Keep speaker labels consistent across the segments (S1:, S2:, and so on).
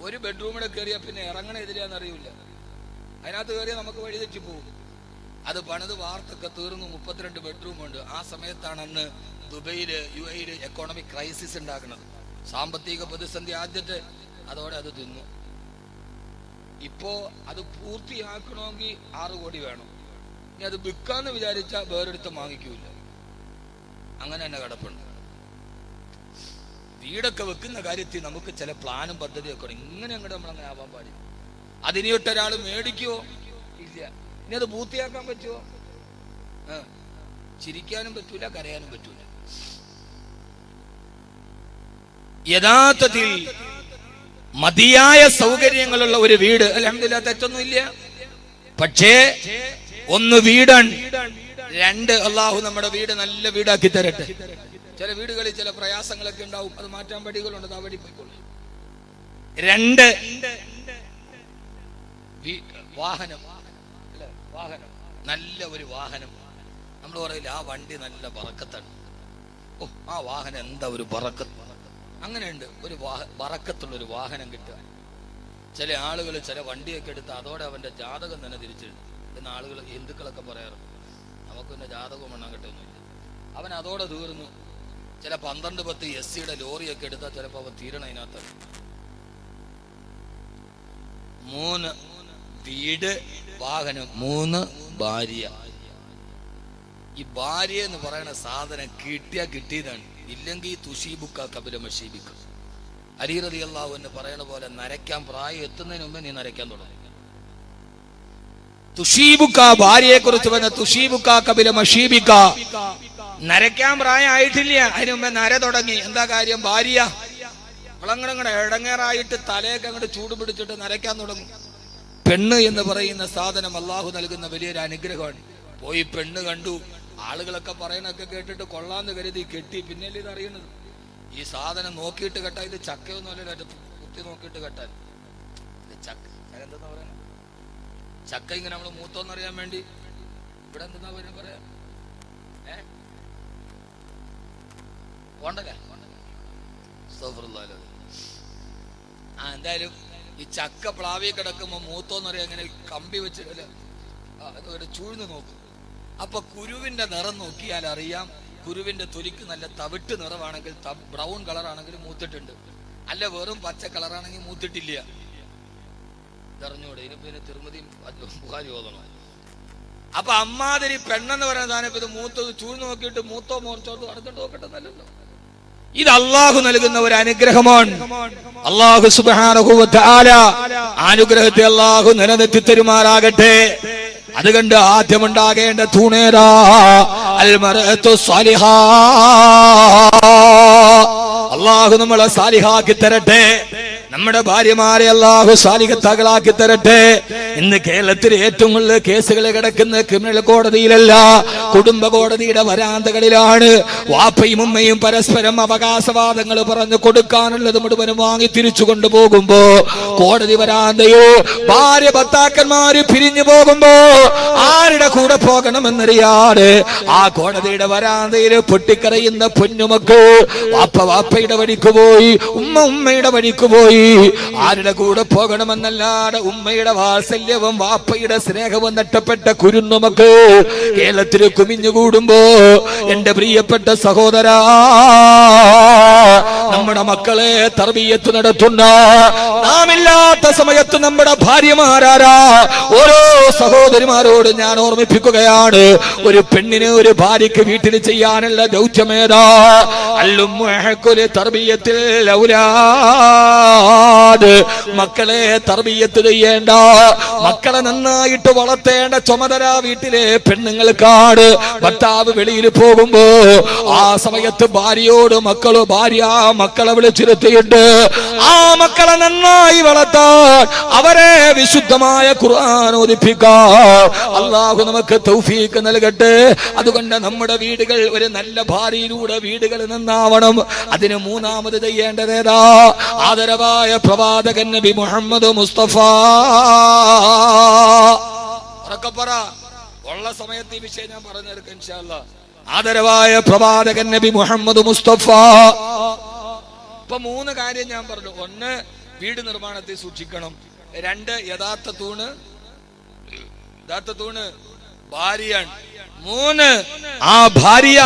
S1: ഒരു ബെഡ്റൂമിടെ കയറിയാൽ പിന്നെ ഇറങ്ങണ എതിരാന്ന് അറിയില്ല. അതിനകത്ത് കയറിയാൽ നമുക്ക് വഴി തെറ്റി പോകും. അത് പണിത് വാർത്തൊക്കെ തീർന്നു. 32 ബെഡ്റൂമുണ്ട്. ആ സമയത്താണ് അന്ന് ദുബൈയില് UAE എക്കോണമിക് ക്രൈസിസ് ഉണ്ടാക്കുന്നത്. സാമ്പത്തിക പ്രതിസന്ധി ആദ്യത്തെ. അതോടെ അത് തിന്നു. ഇപ്പോ അത് പൂർത്തിയാക്കണമെങ്കിൽ 6 കോടി വേണം. ഇനി അത് വിൽക്കാന്ന് വിചാരിച്ചാൽ വേറെടുത്ത് വാങ്ങിക്കൂല. അങ്ങനെ തന്നെ കിടപ്പുണ്ട്. വീടൊക്കെ വെക്കുന്ന കാര്യത്തിൽ നമുക്ക് ചില പ്ലാനും പദ്ധതിയൊക്കെ ഉണ്ട്. ഇങ്ങനെ അങ്ങോട്ട് നമ്മളങ്ങനെ ആവാൻ പാടില്ല. അതിനിട്ട് ഒരാൾ മേടിക്കുവോ? ഇല്ല. ഇനി അത് പൂർത്തിയാക്കാൻ പറ്റുമോ? ചിരിക്കാനും പറ്റൂല, കരയാനും പറ്റൂല. യഥാർത്ഥത്തിൽ മതിയായ സൗകര്യങ്ങളുള്ള ഒരു വീട്, അൽഹംദുലില്ലാഹ് തെറ്റൊന്നും ഇല്ല. പക്ഷേ 1 വീടാണ്. 2 അള്ളാഹു നമ്മുടെ വീട് നല്ല വീടാക്കി തരട്ടെ. ചില വീടുകളിൽ ചില പ്രയാസങ്ങളൊക്കെ ഉണ്ടാവും. അത് മാറ്റാൻ വഴികളുണ്ട്. ആ വഴി പോയിക്കോളൂ. 2 വാഹനം. നല്ല ഒരു വാഹനം. നമ്മൾ പറയില്ല ആ വണ്ടി നല്ല ബറക്കത്താണ്. ഓ, ആ വാഹനം എന്താ ഒരു ബറക്കത്ത്. അങ്ങനെയുണ്ട്. ഒരു ബറക്കത്തുള്ളൊരു വാഹനം കിട്ടുക. ചില ആളുകൾ ചില വണ്ടിയൊക്കെ എടുത്ത് അതോടെ അവന്റെ ജാതകം തന്നെ തിരിച്ചിടും എന്ന് ആളുകൾ ഹിന്ദുക്കളൊക്കെ പറയാറുണ്ട്. നമുക്ക് പിന്നെ ജാതകം എണ്ണാൻ കിട്ടുന്നില്ല. അവൻ അതോടെ തീർന്നു. ചില 12-10 SC ലോറിയൊക്കെ എടുത്താൽ ചിലപ്പോൾ അവൻ തീരണ അതിനകത്ത്. 3 വീട്, വാഹനം, 3 ഭാര്യ. ഈ ഭാര്യ എന്ന് പറയുന്ന സാധനം കിട്ടിയതാണ്. ഇല്ലെങ്കിൽ തുഷീബുക്ക കപില മഷീബിക്ക. അലി റളിയല്ലാഹു അൻഹു പറയണ പോലെ നരയ്ക്കാൻ പ്രായം എത്തുന്നതിന് മുമ്പേ നീ നരയ്ക്കാൻ തുടങ്ങി. തുഷീബുക്ക, ഭാര്യയെ കുറിച്ച് പറഞ്ഞ തുഷീബുക്ക കപില മഷീബിക്ക. നരയ്ക്കാൻ പ്രായം ആയിട്ടില്ല, അതിന് മുമ്പേ നര തുടങ്ങി. എന്താ കാര്യം? ഭാര്യ വളങ്ങടങ്ങടെ ഇടങ്ങേറായിട്ട് തലയൊക്കെ അങ്ങോട്ട് ചൂട് പിടിച്ചിട്ട് നരയ്ക്കാൻ തുടങ്ങും. പെണ്ണ് എന്ന് പറയുന്ന സാധനം അള്ളാഹു നൽകുന്ന വലിയൊരു അനുഗ്രഹമാണ്. പോയി പെണ്ണ് കണ്ടു. ആളുകളൊക്കെ പറയണൊക്കെ കേട്ടിട്ട് കൊള്ളാന്ന് കരുതി കെട്ടി. പിന്നല്ലേ ഇത് അറിയണത്. ഈ സാധനം നോക്കിയിട്ട് കെട്ടാ. ഇത് ചക്കയൊന്നും അല്ലല്ലോ, കുത്തി നോക്കിയിട്ട് കെട്ടാൻ. ചക്ക എന്താ പറയണ? ചക്ക ഇങ്ങനെ നമ്മള് മൂത്തോന്നറിയാൻ വേണ്ടി ഇവിടെ എന്താ പറയാ? പോണ്ടല്ലേ? എന്തായാലും ഈ ചക്ക പ്ലാവി കിടക്കുമ്പോ മൂത്തോന്നറിയാം. അങ്ങനെ കമ്പി വെച്ചിട്ട് ചൂഴ്ന്ന് നോക്കും. അപ്പൊ കുരുവിന്റെ നിറം നോക്കിയാൽ അറിയാം. കുരുവിന്റെ തൊലിക്ക് നല്ല തവിട്ട് നിറമാണെങ്കിൽ, ബ്രൗൺ കളറാണെങ്കിൽ മൂത്തിട്ടുണ്ട്. അല്ല വെറും പച്ച കളറാണെങ്കിൽ മൂത്തിട്ടില്ല. ഇതറിഞ്ഞൂടെ? ഇനി പിന്നെ തിരുമതിയും ബുഖാരി ഓതണം. അപ്പൊ അമ്മാതിരി പെണ്ണെന്ന് പറയുന്ന സാധനം ഇപ്പൊ ഇത് മൂത്തത് ചൂഴ്ന്ന് നോക്കിയിട്ട് മൂത്തോ മോർച്ചോട്ടോ അടുത്തോട്ട് നോക്കട്ടെ നല്ലല്ലോ. ഇത് അള്ളാഹു നൽകുന്ന ഒരു അനുഗ്രഹമാണ്. അള്ളാഹു സുബ്ഹാനഹു വ തആല അനുഗ്രഹത്തെ അള്ളാഹു നിലനിർത്തി തരുമാറാകട്ടെ. അതുകൊണ്ട് ആദ്യമുണ്ടാകേണ്ട തൂണേതാ? അൽ മർഅത്തു സാലിഹാ. അള്ളാഹു നമ്മളെ സാലിഹാക്കി തരട്ടെ. നമ്മുടെ ഭാര്യമാരെ അള്ളാഹു സാലിഹത്തുകളാക്കി തരട്ടെ. ഇന്ന് കേരളത്തിൽ ഏറ്റവും കൂടുതൽ കേസുകൾ കിടക്കുന്ന ക്രിമിനൽ കോടതിയിലല്ല, കുടുംബ കോടതിയുടെ വരാന്തകളിലാണ്. വാപ്പയും ഉമ്മയും പരസ്പരം അവകാശവാദങ്ങൾ പറഞ്ഞു കൊടുക്കാനുള്ളത് മുഴുവനും വാങ്ങി തിരിച്ചു കൊണ്ടുപോകുമ്പോ കോടതി വരാന്തയോ ഭാര്യ ഭർത്താക്കന്മാര് പിരിഞ്ഞു പോകുമ്പോ ആരുടെ കൂടെ പോകണമെന്നറിയാതെ ആ കോടതിയുടെ വരാന്തയിൽ പൊട്ടിക്കരയുന്ന പൊന്നുമക്ക് വാപ്പ വാപ്പയുടെ വഴിക്ക് പോയി, ഉമ്മ ഉമ്മയുടെ വഴിക്ക് പോയി. ആരുടെ കൂടെ പോകണമെന്നല്ലാതെ ഉമ്മയുടെ വാത്സല്യവും വാപ്പയുടെ സ്നേഹവും നഷ്ടപ്പെട്ട കുരുന്നുമക്ക് കേരളത്തിൽ കുമിഞ്ഞുകൂടുമ്പോ എന്റെ പ്രിയപ്പെട്ട സഹോദരാ, നമ്മുടെ മക്കളെ തർബിയത്ത് നടത്തുന്ന നാമില്ലാത്ത സമയത്ത് നമ്മുടെ ഭാര്യമാരാരാ? ഓരോ സഹോദരിമാരോട് ഞാൻ ഓർമ്മിപ്പിക്കുകയാണ്. ഒരു പെണ്ണിന്, ഒരു ഭാര്യക്ക് വീട്ടിൽ ചെയ്യാനുള്ള ദൗത്യമേതാ? തർബിയത്തിൽ മക്കളെ തർബിയത്ത് ചെയ്യേണ്ട, മക്കളെ നന്നായിട്ട് വളർത്തേണ്ട ചുമതല വീട്ടിലെ പെണ്ണുങ്ങൾക്കാണ്. ഭർത്താവ് വെളിയിൽ പോകുമ്പോ ആ സമയത്ത് ഭാര്യയോട് ഭാര്യ മക്കളെ വിളിച്ചിരുത്തിയിട്ട് ആ മക്കളെ നന്നായി വളർത്താൻ, അവരെ വിശുദ്ധമായ ഖുർആൻ ഓതിപ്പിക്കാൻ അല്ലാഹു നമുക്ക് തൗഫീഖ് നൽകട്ടെ. അതുകൊണ്ട് നമ്മുടെ വീടുകൾ ഒരു നല്ല ഭാര്യയിലൂടെ വീടുകൾ നന്നാവണം. അതിന് മൂന്നാമത് ചെയ്യേണ്ടതേതാ? ആദരവായ പ്രവാചകൻ നബി മുഹമ്മദ് മുസ്തഫ. ഉള്ള സമയത്ത് ഈ വിഷയം ഞാൻ പറഞ്ഞെടുക്കാം ഇൻഷാ അല്ലാഹ്. ആദരവായ പ്രവാചകൻ നബി മുഹമ്മദ് മുസ്തഫ. ഇപ്പൊ 3 കാര്യം ഞാൻ പറഞ്ഞു. ഒന്ന്, വീട് നിർമ്മാണത്തെ സൂക്ഷിക്കണം. 2 യഥാർത്ഥ തൂണ് ഭാര്യയാണ്. 3 ആ ഭാര്യ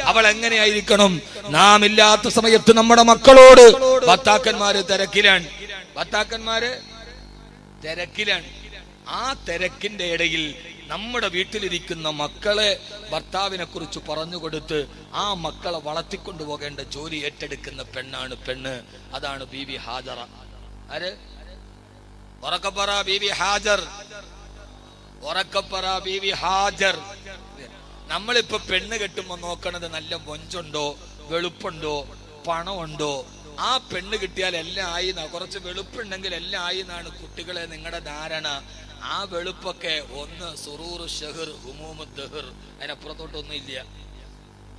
S1: അവൾ എങ്ങനെയായിരിക്കണം? നാം ഇല്ലാത്ത സമയത്ത് നമ്മുടെ മക്കളോട് ഭർത്താക്കന്മാര് തിരക്കിലാണ്. ആ തിരക്കിന്റെ ഇടയിൽ നമ്മുടെ വീട്ടിലിരിക്കുന്ന മക്കളെ ഭർത്താവിനെ കുറിച്ച് പറഞ്ഞു കൊടുത്ത് ആ മക്കളെ വളർത്തിക്കൊണ്ടുപോകേണ്ട ജോലി ഏറ്റെടുക്കുന്ന പെണ്ണാണ് പെണ്ണ്. അതാണ് ബീവി ഹാജറ. ആര്? ഉറക്കപ്പറ ബീവി ഹാജർ. നമ്മളിപ്പോ പെണ്ണ് കെട്ടുമ്പോ നോക്കണത് നല്ല മൊഞ്ചുണ്ടോ, വെളുപ്പുണ്ടോ, പണമുണ്ടോ. ആ പെണ്ണ് കിട്ടിയാൽ എല്ലാം ആയി. കുറച്ച് വെളുപ്പുണ്ടെങ്കിൽ എല്ലാം ആയി എന്നാണ് കുട്ടികളെ നിങ്ങളുടെ ധാരണ. ആ വെളുപ്പൊക്കെ ഒന്ന് സുറൂറ് ഷഹർ ഹുമൂമു ദഹർ, അതിനപ്പുറത്തോട്ടൊന്നും ഇല്ല.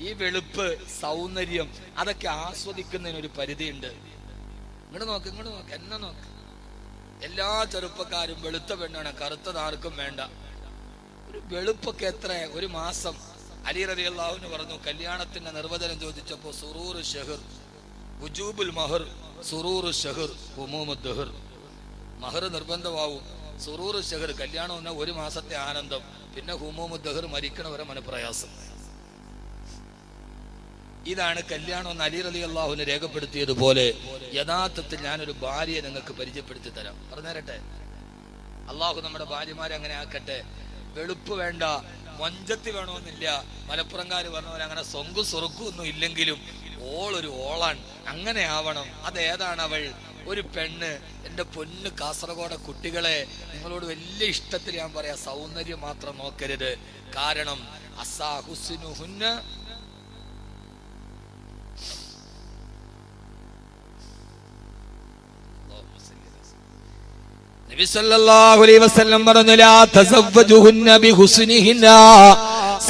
S1: ഈ വെളുപ്പ്, സൗന്ദര്യം, അതൊക്കെ ആസ്വദിക്കുന്നതിനൊരു പരിധിയുണ്ട്. ഇങ്ങോട്ട് നോക്ക്, എന്നെ നോക്ക്. എല്ലാ ചെറുപ്പക്കാരും വെളുത്ത പെണ്ണാണ്, കറുത്തത് ആർക്കും വേണ്ട. ഒരു വെളുപ്പൊക്കെ എത്ര? ഒരു മാസം. അലി റളിയല്ലാഹു അൻഹു പറഞ്ഞു, കല്യാണത്തിന്റെ നിർവചനം ചോദിച്ചപ്പോ സുറൂറ് ഷഹർ, വുജൂബുൽ മഹർ, സുറൂറ് ഷഹർ, ഹുമൂമു ദഹർ. മഹർ നിർബന്ധമാവും. സുറൂറ് ഷഹർ കല്യാണം എന്ന ഒരു മാസത്തെ ആനന്ദം. പിന്നെ ഹുമൂമു ദഹർ മരിക്കണവരെ മനപ്രയാസം. ഇതാണ് കല്യാണം എന്ന് അലി റളിയല്ലാഹു അൻഹു രേഖപ്പെടുത്തിയതുപോലെ യഥാർത്ഥത്തിൽ ഞാനൊരു ഭാര്യയെ നിങ്ങൾക്ക് പരിചയപ്പെടുത്തി തരാം. പറഞ്ഞുതരട്ടെ? അള്ളാഹു നമ്മുടെ ഭാര്യമാരെ അങ്ങനെ ആക്കട്ടെ. വെളുപ്പ് വേണ്ട, മൊഞ്ചത്തി വേണമെന്നില്ല. മലപ്പുറംകാര് പറഞ്ഞ പോലെ അങ്ങനെ സൊറുക്കും ഒന്നും ഇല്ലെങ്കിലും ഓളൊരു ഓളാണ്, അങ്ങനെ ആവണം. അതേതാണ് അവൾ? ഒരു പെണ്ണ്. എൻ്റെ പൊന്ന് കാസർഗോഡ് കുട്ടികളെ, നിങ്ങളോട് വലിയ ഇഷ്ടത്തിൽ ഞാൻ പറയാം, സൗന്ദര്യം മാത്രം നോക്കരുത്. കാരണം അസാ ഹുസ്നുഹുന്ന നബി സല്ലല്ലാഹു അലൈഹി വസല്ലം പറഞ്ഞു, ലാ തസവ്വജുഹുന്ന ബിഹുസ്നിഹിന്ന.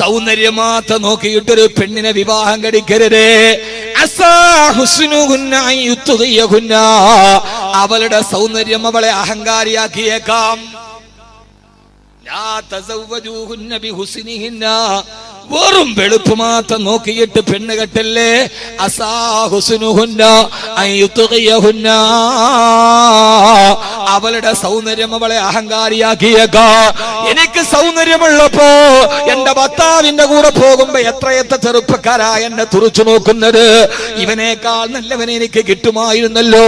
S1: സൗന്ദര്യം മാത്രം നോക്കിയിട്ടൊരു പെണ്ണിനെ വിവാഹം കഴിക്കരുത്. അസാ ഹുസ്നുഹുന്ന അൻ യുത്ഗിയഹുന്ന. അവളുടെ സൗന്ദര്യം അവളെ അഹങ്കാരിയാക്കിയേക്കാം. ലാ തസവ്വജുഹുന്ന ബിഹുസ്നിഹിന്ന. വെറും വെളുപ്പ് മാത്രം നോക്കിയിട്ട് പെണ്ണ് കെട്ടല്ലേ. അസാ ഹുസ്നുഹുന്ന അൻ യുത്ഗിയഹുന്ന. അവളുടെ സൗന്ദര്യം അവളെ അഹങ്കാരിയാക്കിയേക്കാം. എനിക്ക് സൗന്ദര്യമുള്ളപ്പോ എന്റെ ഭർത്താവിന്റെ കൂടെ പോകുമ്പോ എത്രയെത്ര ചെറുപ്പക്കാരാ എന്നെ തുറച്ചു നോക്കുന്നത്. ഇവനേക്കാൾ നല്ലവനെ എനിക്ക് കിട്ടുമായിരുന്നല്ലോ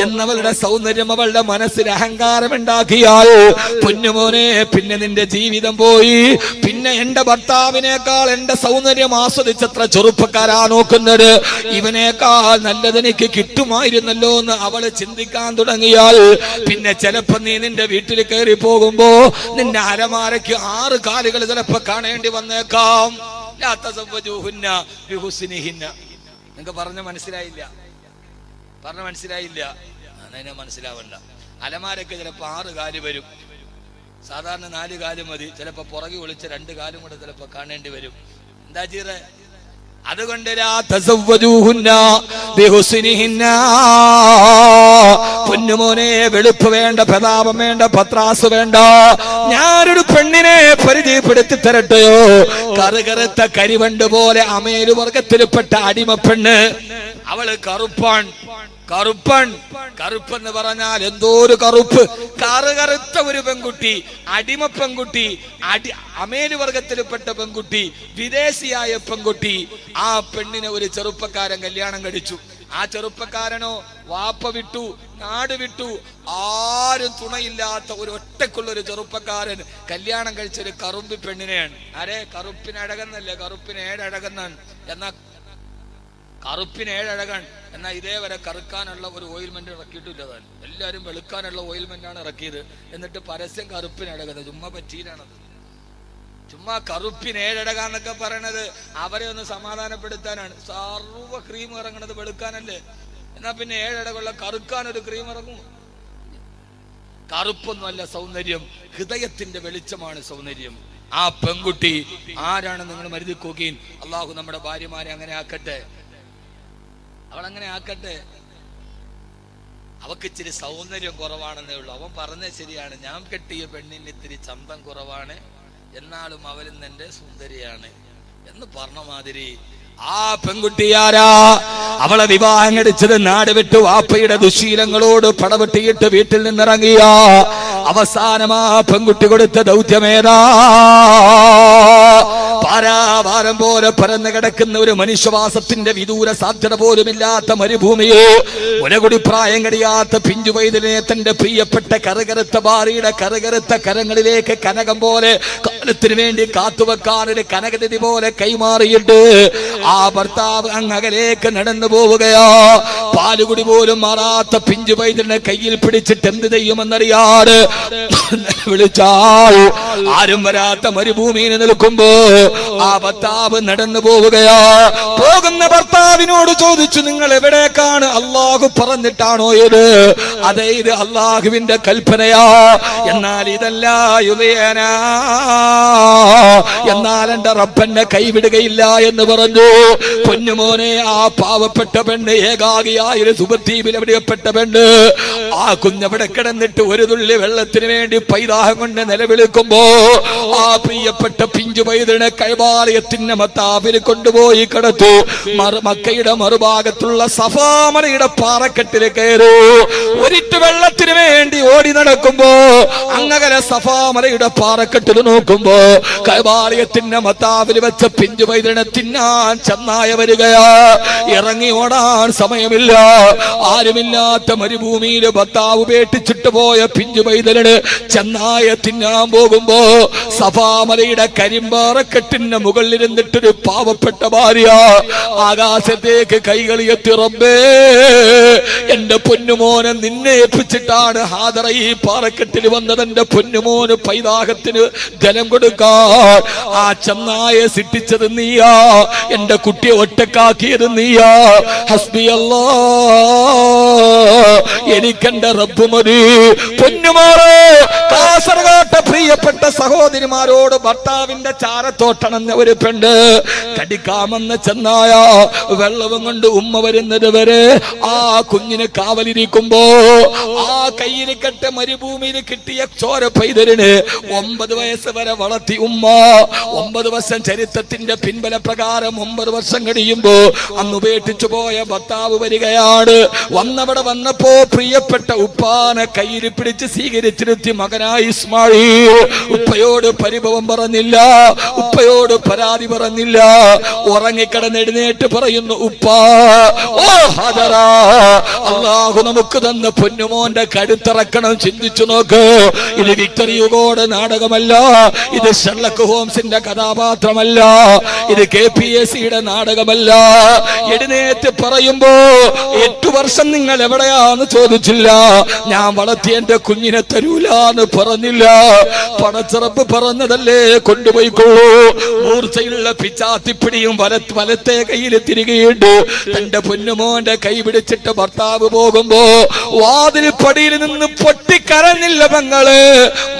S1: എന്നവളുടെ സൗന്ദര്യം അവളുടെ മനസ്സിൽ അഹങ്കാരമുണ്ടാക്കിയാൽ പൊന്നുമോനെ, പിന്നെ നിന്റെ ജീവിതം പോയി. പിന്നെ എന്റെ ഭർത്താവിനേക്കാൾ എന്റെ സൗന്ദര്യം ആസ്വദിച്ചത്ര ചെറുപ്പക്കാരാ നോക്കുന്നത്. ഇവനേക്കാൾ നല്ലതെനിക്ക് കിട്ടുമായിരുന്നല്ലോ എന്ന് അവള് ചിന്തിക്കാൻ തുടങ്ങിയാൽ പിന്നെ ചിലപ്പോ നീ നിന്റെ വീട്ടിൽ കയറി പോകുമ്പോ നിന്റെ അലമാരയ്ക്ക് 6 കാലുകൾ ചിലപ്പോ കാണേണ്ടി വന്നേക്കാം. നിങ്ങൾക്ക് പറഞ്ഞ മനസ്സിലായില്ല? അതിനെ മനസ്സിലാവണ്ട. അലമാരയ്ക്ക് ചിലപ്പോ 6 കാല് വരും. സാധാരണ 4 കാല് മതി. ചിലപ്പോ പുറകെ ഒളിച്ച് 2 കാലും കൂടെ ചിലപ്പോ കാണേണ്ടി വരും. എന്താ ചെയ്യേ? അതുകൊണ്ട് പൊന്നുമോനെ, വെളുപ്പ് വേണ്ട, പ്രതാപം വേണ്ട, പത്രാസ് വേണ്ട. ഞാനൊരു പെണ്ണിനെ പരിചയപ്പെടുത്തി തരട്ടെയോ? കറുകറുത്ത കരിവണ്ട് പോലെ അമേരു വർഗത്തിൽപ്പെട്ട അടിമ പെണ്ണ്. അവള് കറുപ്പെന്ന് പറഞ്ഞാൽ എന്തോ ഒരു കറുപ്പ്. കറുകറുത്ത ഒരു പെൺകുട്ടി, അടിമ പെൺകുട്ടി, അമേലു വർഗത്തിൽപ്പെട്ട പെൺകുട്ടി, വിദേശിയായ പെൺകുട്ടി. ആ പെണ്ണിനെ ഒരു ചെറുപ്പക്കാരൻ കല്യാണം കഴിച്ചു. ആ ചെറുപ്പക്കാരനോ വാപ്പ വിട്ടു, നാട് വിട്ടു, ആരും തുണയില്ലാത്ത ഒരു ഒറ്റക്കുള്ളൊരു ചെറുപ്പക്കാരൻ കല്യാണം കഴിച്ചൊരു കറുമ്പി പെണ്ണിനെയാണ്. കറുപ്പിനഴകെന്നല്ലേ, കറുപ്പിന് 7 അഴകെന്നാണ്. കറുപ്പിന് 7 അഴകാണ്. എന്നാൽ ഇതേവരെ കറുക്കാനുള്ള ഒരു ഓയിൽമെന്റ് ഇറക്കിയിട്ടില്ലതാണ്. എല്ലാവരും വെളുക്കാനുള്ള ഓയിൽമെന്റാണ് ഇറക്കിയത്. എന്നിട്ട് പരസ്യം കറുപ്പിന് അഴകുന്നത് ചുമ്മാ പറ്റിയിലാണത്. ചുമ്മാ കറുപ്പിന് 7 അഴകാന്നൊക്കെ പറയണത് അവരെ ഒന്ന് സമാധാനപ്പെടുത്താനാണ്. സർവ്വ ക്രീം ഇറങ്ങണത് വെളുക്കാനല്ലേ. എന്നാ പിന്നെ 7 അഴകുള്ള കറുക്കാൻ ഒരു ക്രീം ഇറങ്ങും? കറുപ്പൊന്നുമല്ല സൗന്ദര്യം, ഹൃദയത്തിന്റെ വെളിച്ചമാണ് സൗന്ദര്യം. ആ പെൺകുട്ടി ആരാണ് നിങ്ങൾ മരുതി നോക്കീൻ. അള്ളാഹു നമ്മുടെ ഭാര്യമാരെ അങ്ങനെ ആക്കട്ടെ, അവളങ്ങനെ ആക്കട്ടെ. അവക്ക് ഇച്ചിരി സൗന്ദര്യം കുറവാണെന്നേ ഉള്ളൂ. അവൻ പറഞ്ഞത് ശരിയാണ്, ഞാൻ കെട്ടിയ പെണ്ണിന് ഇത്തിരി ചന്തം കുറവാണ്, എന്നാലും അവളിന്ന് എന്റെ സുന്ദരിയാണ് എന്ന് പറഞ്ഞ മാതിരി ആ പെൺകുട്ടിയാരാ? അവളെ വിവാഹം കഴിച്ചത് നാട് വിട്ടു വാപ്പയുടെ ദുശീലങ്ങളോട് പടവെട്ടിയിട്ട് വീട്ടിൽ നിന്നിറങ്ങിയ അവസാനം ആ പെൺകുട്ടി കൊടുത്ത ദൗത്യമേതാ? പാരാവാരം പോലെ പരന്നു കിടക്കുന്ന ഒരു മനുഷ്യവാസത്തിന്റെ വിദൂര സാധ്യത പോലുമില്ലാത്ത മരുഭൂമിയെ മുലകുടി പ്രായം കഴിയാത്ത പിഞ്ചു പൈതലിനെ തന്റെ പ്രിയപ്പെട്ട കറുകറുത്ത ഭാര്യയുടെ കറുകറുത്ത കരങ്ങളിലേക്ക് കനകം പോലെ കാലത്തിന് വേണ്ടി കാത്തുവെക്കാൻ ഒരു കനകനിധി പോലെ കൈമാറിയിട്ട് ആ ഭർത്താവ് അങ്ങകലേക്ക് നടന്നു പോവുകയാ. പാലുകുടി പോലും മാറാത്ത പിഞ്ചു പൈതലിനെ കയ്യിൽ പിടിച്ചിട്ട് എന്ത് ചെയ്യുമെന്നറിയാറ് വിളിച്ചാൽ ആരും വരാത്ത മരുഭൂമിയിൽ നിൽക്കുമ്പോ ആ ഭർത്താവ് നടന്നു പോവുകയാ. പോകുന്ന ഭർത്താവിനോട് ചോദിച്ചു, നിങ്ങൾ എവിടേക്കാണ്? അള്ളാഹു പറഞ്ഞിട്ടാണോ ഇത്? അതെ, ഇത് അള്ളാഹുവിന്റെ കൽപ്പനയാ. എന്നാൽ ഇതല്ല യുവയന, എന്നാൽ എന്റെ റബ്ബെന്നെ കൈവിടുകയില്ല എന്ന് പറഞ്ഞു. പൊന്നുമോനെ, ആ പാവപ്പെട്ട പെണ്ണ്, ഏകാഗിയായ സുബദ്വീപിൽ എവിടെയപ്പെട്ട പെണ്ണ്, ആ കുഞ്ഞവിടെ കിടന്നിട്ട് ഒരു തുള്ളി വെള്ളത്തിന് വേണ്ടി പൈതാഹം കൊണ്ട് നിലവിളിക്കുമ്പോ ആ പ്രിയപ്പെട്ട പിഞ്ചു പൈതലിനെ കൈവാലയത്തിന്റെ മത്താവിൽ കൊണ്ടുപോയി കിടത്തു. മക്കയുടെ മറുഭാഗത്തുള്ള സഫാമലയുടെ പാറക്കെട്ടിൽ കയറൂ. ഒരിറ്റ് വെള്ളത്തിന് വേണ്ടി ഓടി നടക്കുമ്പോ അങ്ങകലെ സഫാമലയുടെ പാറക്കെട്ടിൽ നോക്കുമ്പോ കൈവാലയത്തിന്റെ മത്താവിൽ വെച്ച പിഞ്ചു പൈതലിനെ തിന്നാൻ ചെന്നായ വരികയാ. ഇറങ്ങി ഓടാൻ സമയമില്ല. ആരുമില്ലാത്ത മരുഭൂമിയിൽ ഭർത്താവ് ഉപേക്ഷിച്ചിട്ട് പോയ പിഞ്ചു പൈതലിന് ചെന്നായ തിന്നാൻ പോകുമ്പോ സഫാമലയുടെ കരിമ്പാറക്കെട്ടിന്റെ മുകളിലിരുന്നിട്ടൊരു പാവപ്പെട്ട ഭാര്യ ആകാശത്തേക്ക് കൈകളിയെത്തി, റബ്ബേ, എന്റെ പൊന്നുമോനെ നിന്നെ ഏൽപ്പിച്ചിട്ടാണ് ഹാദറ ഈ പാറക്കെട്ടിൽ വന്നത്. എന്റെ പൊന്നുമോന് പൈതാഹത്തിന് ജലം കൊടുക്കാൻ ആ ചെന്നായെ സിട്ടിച്ചത് നീയാ, എന്റെ കുട്ടിയെ ഒറ്റക്കാക്കിയത് നീയാ. ഹസ്ബി അല്ലാ, എനിക്കെന്റെ റബ്ബ് മതി. പൊന്നുമാറേ, കാസർഗോട്ടെ പ്രിയപ്പെട്ട സഹോദരിമാരോട് ഭർത്താവിന്റെ ചാരത്തോട്ടണഞ്ഞ ഒരു പെണ്ണ് കടിക്കാമെന്ന് ചെന്നായ വെള്ളവും കൊണ്ട് ഉമ്മ വരുന്നത് വരെ ആ കുഞ്ഞിന് കാവലിരിക്കുമ്പോ ആ കയ്യിൽ കെട്ട മരുഭൂമിയിൽ കിട്ടിയ ചോര പൈതലിന് 9 വയസ്സ് വരെ വളർത്തി ഉമ്മ. 9 വർഷം ചരിത്രത്തിന്റെ പിൻബല പ്രകാരം 9 വർഷം കഴിയുമ്പോ അന്ന് ഉപേക്ഷിച്ചു പോയ ഭർത്താവ് വരികയാണ്. വന്നവിടെ വന്നപ്പോ പ്രിയപ്പെട്ട ഉപ്പാനെ കയ്യിൽ പിടിച്ച് സ്വീകരിച്ചിരുത്തി മകനായി ഇസ്മായിൽ. ഉപ്പയോട് പരിഭവം പറഞ്ഞില്ല, ഉപ്പയോട് പരാതി പറഞ്ഞില്ല. ഉറങ്ങിക്കിടന്ന് എഴുന്നേറ്റ് പറയുന്നു, ഉപ്പാ, ഓ ഹാദറ, അല്ലാഹു നമുക്ക് തന്ന പൊന്നുമോന്റെ കഴുത്തിറക്കണം. ചിന്തിച്ചു നോക്ക്, ഇത് വിക്ടർ യുഗോടെ നാടകമല്ല, ഇത് ഷെർലക് ഹോംസിന്റെ കഥാപാത്രമല്ല, ഇത് KPSCയുടെ നാടകമല്ല. എഴുന്നേറ്റ് പറയുമ്പോ 8 വർഷം നിങ്ങൾ എവിടെയാന്ന് ചോദിച്ചില്ല. ഞാൻ വളർത്തിയ എന്റെ കുഞ്ഞിനെ തരൂലാന്ന് പറഞ്ഞില്ല. പടച്ചിറപ്പ് പറഞ്ഞതല്ലേ, കൊണ്ടുപോയിക്കൊള്ളൂ. മൂർച്ചയുള്ള പിച്ചാത്തിപ്പിടിയും വലത്തെ കയ്യിൽ തിരികെയിട്ട് തന്റെ പൊന്നുമോന്റെ കൈ പിടിച്ചിട്ട് ഭർത്താവ് പോകുമ്പോ വാതിൽ പടിയിൽ നിന്ന് പൊട്ടിക്കരഞ്ഞില്ല പെങ്ങള്,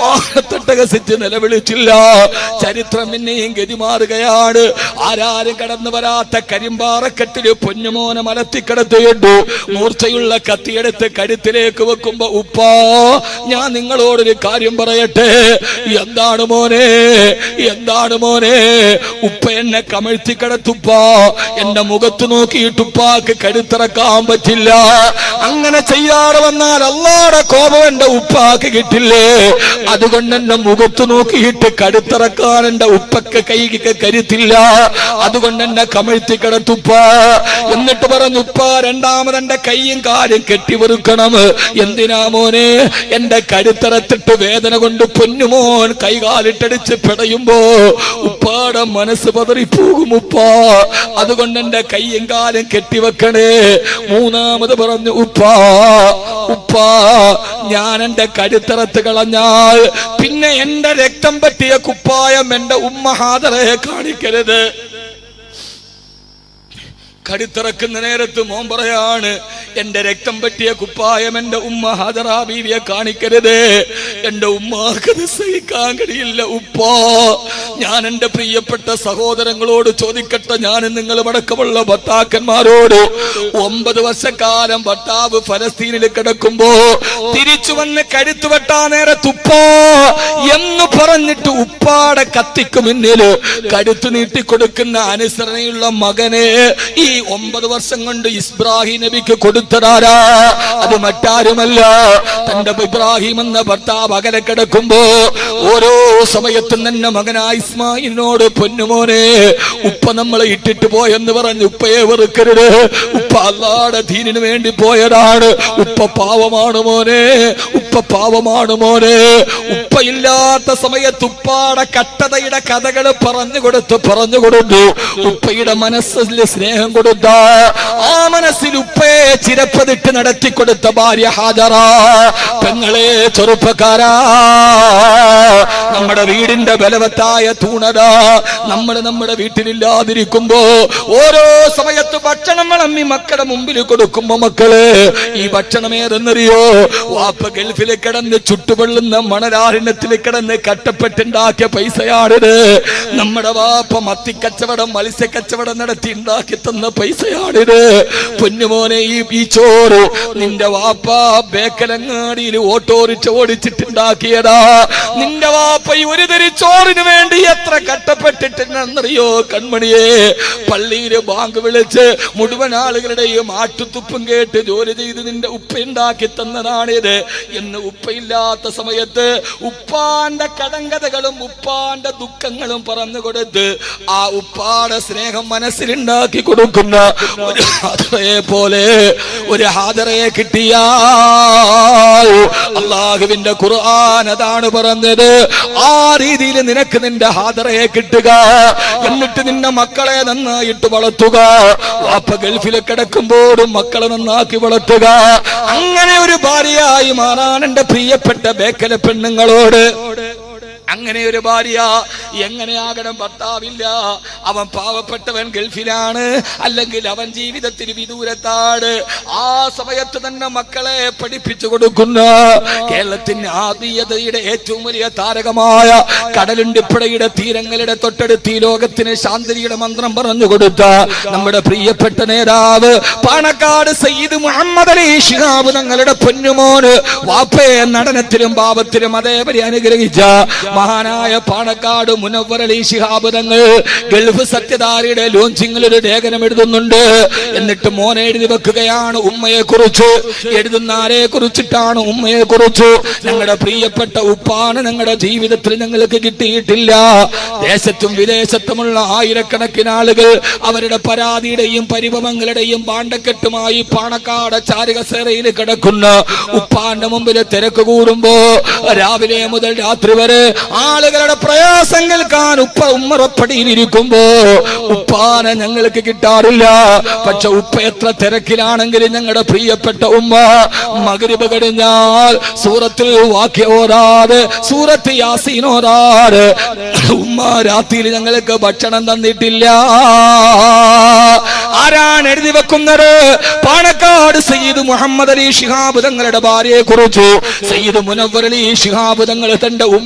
S1: മാനത്തട്ടകസിച്ച് നിലവിളിച്ചില്ല. ചരിത്രം പിന്നെയും ഗതിമാറുകയാണ്. ആരാരും കടന്നു വരാത്ത കരിമ്പാറക്കെട്ടില് പൊന്നുമോനെ മലത്തിക്കിടത്തിയിട്ടു മൂർച്ചയുള്ള കത്തിയെടുത്ത് കഴുത്തിലേക്ക് വെക്കുമ്പോ, ഉപ്പാ, ഞാൻ നിങ്ങളോടൊരു കാര്യം പറയട്ടെ. എന്താണ് മോനെ, എന്താണ് മോനെ? ഉപ്പ എന്നെ കമഴ്ത്തി കിടത്തുപ്പാ. എന്റെ മുഖത്ത് നോക്കിയിട്ട് ഉപ്പാക്ക് കഴുത്തിറക്കാൻ പറ്റില്ല. അങ്ങനെ ചെയ്യാതെ വന്നാൽ അല്ലാഹുവിന്റെ കോപം എന്റെ ഉപ്പാക്ക് കിട്ടില്ലേ? അതുകൊണ്ട് എന്റെ മുഖത്ത് നോക്കിയിട്ട് കഴുത്തിറക്കാൻ എന്റെ ഉപ്പക്ക് കൈക്ക് കരുത്തില്ല. അതുകൊണ്ട് എന്നെ കമഴ്ത്തി കിടത്തുപ്പാ. എന്നിട്ട് പറഞ്ഞു, ഉപ്പ, രണ്ടാമത് എന്റെ കൈയും കാലും കെട്ടിവെറുക്കണം. എന്തിനാ മോനെ? എന്റെ കഴുത്തിറത്തിട്ട് വേദന കൊണ്ട് പൊന്നുമോൻ കൈകാലിട്ടടിച്ച് പിടയുമ്പോ ഉപ്പാടെ മനസ്സ് പതറിപ്പോകും ഉപ്പാ. അതുകൊണ്ട് എന്റെ കൈയും കാലും കെട്ടിവെക്കണേ. മൂന്നാമത് പറഞ്ഞു, ഉപ്പാ, ഉപ്പാ, ഞാൻ എന്റെ കഴുത്തിറത്ത് കളഞ്ഞാൽ പിന്നെ എന്റെ രക്തം പറ്റിയ കുപ്പായം എന്റെ ഉമ്മ ഹാദറയെ കാണിക്കരുത്. കടുത്തിറക്കുന്ന നേരത്ത് മോൻ പറയാണ്, എന്റെ രക്തം പറ്റിയ കുപ്പായം എന്റെ ഉമ്മ ഹാദറ ബീവിയെ കാണിക്കരുത്. എന്റെ ഉമ്മാക്കത് സഹിക്കാൻ കഴിയില്ല ഉപ്പാ. ഞാൻ എന്റെ പ്രിയപ്പെട്ട സഹോദരങ്ങളോട് ചോദിക്കട്ടെ, ഞാൻ നിങ്ങളും അടക്കമുള്ള ഭർത്താക്കന്മാരോട്, 9 വർഷക്കാലം ഭർത്താവ് ഫലസ്തീനിൽ കിടക്കുമ്പോ തിരിച്ചു വന്ന് കഴുത്തു വെട്ടാ നേരെ തുപ്പാ എന്ന് പറഞ്ഞിട്ട് ഉപ്പാടെ കത്തിക്ക് മുന്നിൽ കഴുത്തു നീട്ടിക്കൊടുക്കുന്ന അനുസരണയുള്ള മകനെ ഈ 9 വർഷം കൊണ്ട് ഇബ്രാഹിം നബിക്ക് കൊടുത്തതാരാ? അത് മറ്റാരുമല്ല, തന്റെ ഇബ്രാഹിം എന്ന ഭർത്താവ് അകലെ കിടക്കുമ്പോ ഓരോ സമയത്തും തന്നെ മകനായ ഇസ്മായിലിനോട്, പൊന്നുമോനെ, ഉപ്പ നമ്മളെ ഇട്ടിട്ട് പോയെന്ന് പറഞ്ഞ് ഉപ്പയെ വെറുക്കരുത്, ഉപ്പ അല്ലാഹുവിന്റെ ദീനിന് വേണ്ടി പോയതാണ്, ഉപ്പ പാവമാണ് മോനെ, ഉപ്പ പാവമാണ് മോനെ. ഉപ്പയില്ലാത്ത സമയത്ത് ഉപ്പാടെ കട്ടതയുടെ കഥകൾ പറഞ്ഞു കൊടുത്തു ഉപ്പയുടെ മനസ്സിൽ സ്നേഹം കൊടുത്ത, ആ മനസ്സിൽ ഉപ്പയെ ചിരപ്പതിട്ട് നടത്തിക്കൊടുത്ത ഭാര്യ ഹാജറ. പെങ്ങളെ, ചെറുപ്പക്കാരാ, നമ്മുടെ വീടിന്റെ ബലവത്തായ തൂണത നമ്മൾ നമ്മുടെ വീട്ടിലില്ലാതിരിക്കുമ്പോ ഓരോ സമയത്ത് ഭക്ഷണം വിളമ്പി മക്കളുടെ മുമ്പിൽ കൊടുക്കുമ്പോ, മക്കള് ഈ ഭക്ഷണം ഏതെന്നറിയോ? വാപ്പ ഗൾഫിൽ കിടന്ന് ചുട്ടുപൊള്ളുന്ന മണലാരണ്യത്തിൽ കിടന്ന് കട്ടപ്പെട്ടുണ്ടാക്കിയ പൈസയാണിത്. നമ്മുടെ വാപ്പ മത്തിക്കച്ചവടം, മത്സ്യക്കച്ചവടം നടത്തി ഉണ്ടാക്കി തന്ന പൈസയാണിത്. പൊന്നുമോനെ, ഈ ചോറ് നിന്റെ വാപ്പ ബേക്കലങ്ങാടിയിൽ ഓട്ടോറിച്ച് ഓടിച്ചിട്ടുണ്ടാക്കിയതാ. നിന്റെ വാപ്പ ഈ ഒരു തരി ചോറിന് വേണ്ടി എത്ര കട്ടപ്പെട്ടിട്ടുണ്ടെന്നറിയോ കൺമണിയെ? പള്ളിയില് ബാങ്ക് വിളിച്ച് മുഴുവൻ ആളുകളുടെയും ആട്ടുതുപ്പും കേട്ട് ജോലി ചെയ്ത് നിന്റെ ഉപ്പ ഉണ്ടാക്കി തന്നതാണിത് എന്ന് ഉപ്പയില്ലാത്ത സമയത്ത് ഉപ്പാന്റെ കടങ്കഥകളും ഉപ്പാന്റെ ദുഃഖങ്ങളും പറഞ്ഞു കൊടുത്ത് ആ ഉപ്പാടെ സ്നേഹം മനസ്സിലുണ്ടാക്കി കൊടുക്കുന്ന ഒരു ഹാജറയെ പോലെ ഒരു ഹാജറയെ കിട്ടിയ അല്ലാഹുവിന്റെ ഖുർആൻ അതാണ് പറഞ്ഞത്. ആ രീതിയിൽ നിനക്ക് നിന്റെ ഹാജറയെ കിട്ടുക, എന്നിട്ട് നിന്റെ മക്കളെ നന്നായിട്ട് വളർത്തുക. വാപ്പ ഗൾഫിൽ കിടക്കുമ്പോഴും മക്കളെ നന്നാക്കി വളർത്തുക. അങ്ങനെ ഒരു ഭാര്യയായി മാറാൻ എന്റെ പ്രിയപ്പെട്ട ബേക്കല പെണ്ണുങ്ങളോട്. അങ്ങനെ ഒരു ഭാര്യ എങ്ങനെയാകണം? ഭർത്താവില്ല, അവൻ പാവപ്പെട്ടവൻ, ഗൾഫിലാണ്, അല്ലെങ്കിൽ അവൻ ജീവിതത്തിൽ വിദൂരത്താണ്. ആ സമയത്ത് തന്നെ മക്കളെ പഠിപ്പിച്ചു കൊടുക്കുന്ന കേരളത്തിന്റെ ആത്മീയതയുടെ ഏറ്റവും വലിയ താരകമായ കടലുണ്ടിപ്പുഴയുടെ തീരങ്ങളുടെ തൊട്ടടുത്ത് ഈ ലോകത്തിന് ശാന്തിയുടെ മന്ത്രം പറഞ്ഞു കൊടുത്ത നമ്മുടെ പ്രിയപ്പെട്ട നേതാവ് പാണക്കാട് സയ്യിദ് മുഹമ്മദ് അലി ശിഹാബ് തങ്ങളുടെ പൊന്നുമോന് വാപ്പയെ നടനത്തിലും പാപത്തിലും അതേപടി അനുഗ്രഹിച്ച മഹാനായ പാണക്കാട് മുനവ്വർ അലി ശിഹാബ് തങ്ങൾ ഗൾഫ് സത്യധാരയുടെ ലോഞ്ചിങ്ങിൽ ഒരു ലേഖനം എഴുതുന്നുണ്ട്. എന്നിട്ട് മോനെ എഴുതി വെക്കുകയാണ് ഉമ്മയെ കുറിച്ച്. എഴുതുന്ന ആരെ കുറിച്ചിട്ടാണ്? ഉമ്മയെ കുറിച്ച്. ഞങ്ങളുടെ പ്രിയപ്പെട്ട ഉപ്പാണ് ഞങ്ങളുടെ ജീവിതത്തിൽ ഞങ്ങൾക്ക് കിട്ടിയിട്ടില്ല. ദേശത്തും വിദേശത്തുമുള്ള ആയിരക്കണക്കിന് ആളുകൾ അവരുടെ പരാതിയുടെയും പരിഭവങ്ങളുടെയും പാണ്ടക്കെട്ടുമായി പാണക്കാട് ചാരുകസേരയിൽ കിടക്കുന്ന ഉപ്പാന്റെ മുമ്പിൽ തിരക്ക് കൂടുമ്പോ രാവിലെ മുതൽ രാത്രി വരെ ആളുകളുടെ പ്രയാസം കേൾക്കാൻ ഉമ്മറപ്പടിയിലിരിക്കുമ്പോ ഉപ്പാനെ ഞങ്ങൾക്ക് കിട്ടാറില്ല. പക്ഷെ ഉപ്പ എത്ര തിരക്കിലാണെങ്കിലും ഞങ്ങളുടെ പ്രിയപ്പെട്ട ഉമ്മ മഗ്രിബ് കഴിഞ്ഞാൽ സൂറത്തുൽ വാഖിഅ ഓതാതെ, സൂറത്ത് യാസീൻ ഓതാതെ ഉമ്മ രാത്രിയിൽ ഞങ്ങൾക്ക് ഭക്ഷണം തന്നിട്ടില്ല. ആരാണ് എഴുതി വെക്കുന്നത്? പാണക്കാട് സയ്യിദ് മുഹമ്മദ് അലി ശിഹാബ് തങ്ങളുടെ ഭാര്യയെ കുറിച്ച് സയ്യിദ് മുനവ്വർ അലി ശിഹാബ് തങ്ങൾ തന്റെ